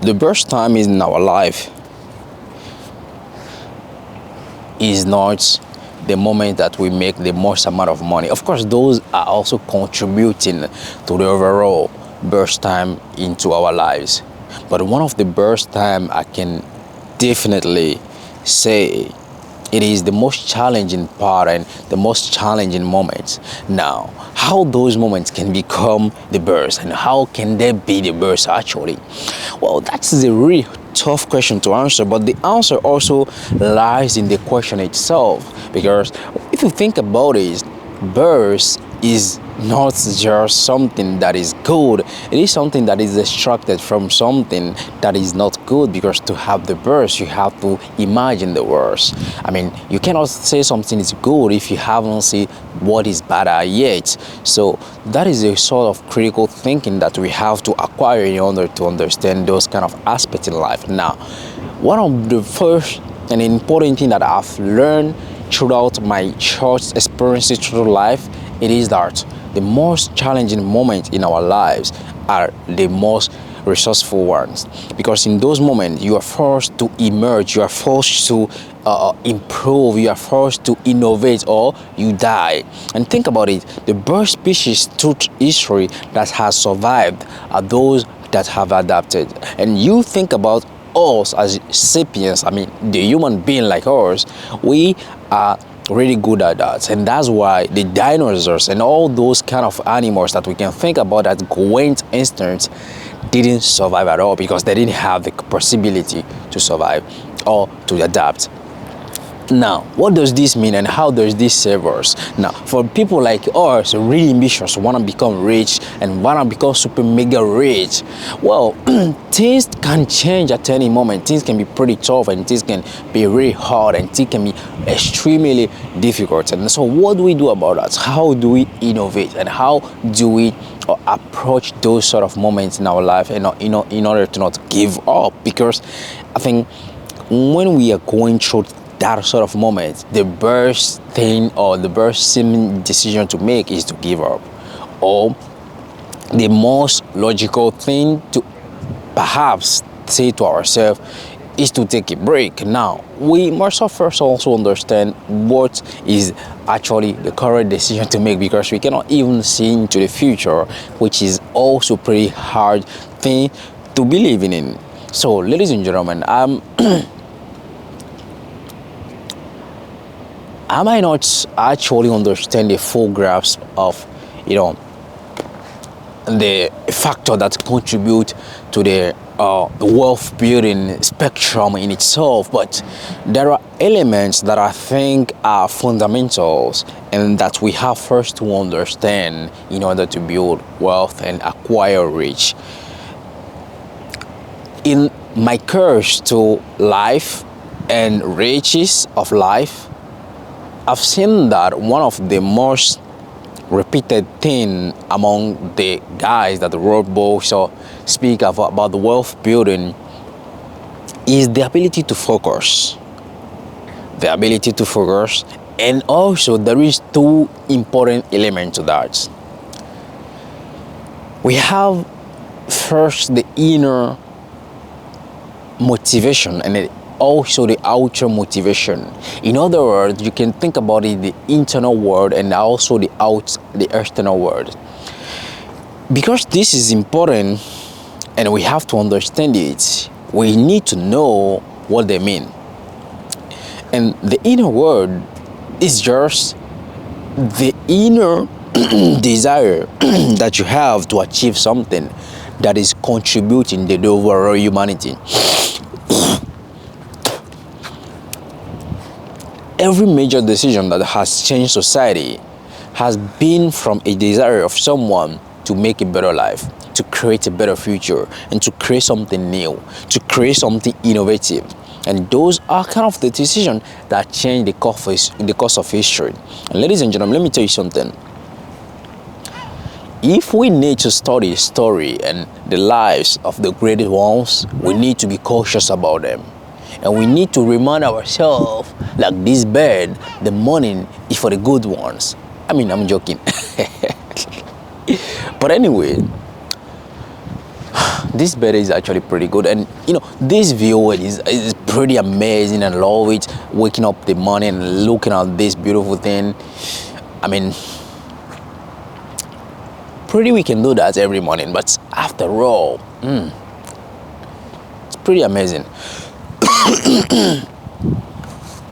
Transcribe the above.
The best time in our life is not the moment that we make the most amount of money. Of course, those are also contributing to the overall best time into our lives. But one of the best time I can definitely say it is the most challenging part and the most challenging moments. Now, how those moments can become the best and how can they be the best actually? Well, that's a really tough question to answer, but the answer also lies in the question itself. Because if you think about it, burst is not just something that is good, it is something that is extracted from something that is not good. Because to have the burst, you have to imagine the worst. I mean, you cannot say something is good if you haven't seen what is bad yet. So that is a sort of critical thinking that we have to acquire in order to understand those kind of aspects in life. Now, one of the first and important thing that I've learned throughout my church experiences through life, it is that the most challenging moments in our lives are the most resourceful ones. Because in those moments, you are forced to emerge, you are forced to improve, you are forced to innovate, or you die. And think about it, the best species through history that has survived are those that have adapted. And you think about us as sapiens, I mean, the human being like us, we are really good at that. And that's why the dinosaurs and all those kind of animals that we can think about that went extinct didn't survive at all, because they didn't have the possibility to survive or to adapt. Now, what does this mean and how does this save us? Now, for people like us, really ambitious, want to become rich and want to become super mega rich, well, things can change at any moment. Things can be pretty tough and things can be really hard and things can be extremely difficult. And so what do we do about that? How do we innovate and how do we approach those sort of moments in our life and in order to not give up? Because I think when we are going through that sort of moment, the best thing or the best seeming decision to make is to give up. Or the most logical thing to perhaps say to ourselves is to take a break. Now, we must first also understand what is actually the correct decision to make, because we cannot even see into the future, which is also pretty hard thing to believe in. So, ladies and gentlemen, I might not actually understand the full grasp of, the factor that contribute to the wealth building spectrum in itself, but there are elements that I think are fundamentals and that we have first to understand in order to build wealth and acquire rich. In my course to life and riches of life, I've seen that one of the most repeated thing among the guys that wrote books or speak about the wealth building is the ability to focus. The ability to focus, and also there is two important elements to that. We have first the inner motivation and also the outer motivation. In other words, you can think about it, the internal world and also the external world. Because this is important and we have to understand it, we need to know what they mean. And the inner world is just the inner desire that you have to achieve something that is contributing to the overall humanity. Every major decision that has changed society has been from a desire of someone to make a better life, to create a better future, and to create something new, to create something innovative. And those are kind of the decisions that change the course of history. And ladies and gentlemen, let me tell you something. If we need to study history and the lives of the greatest ones, we need to be cautious about them. And we need to remind ourselves, like this bird, the morning is for the good ones. I mean, I'm joking. But anyway, This bed is actually pretty good, and this view is pretty amazing. I love it. Waking up the morning and looking at this beautiful thing. I mean, pretty we can do that every morning, but after all, it's pretty amazing.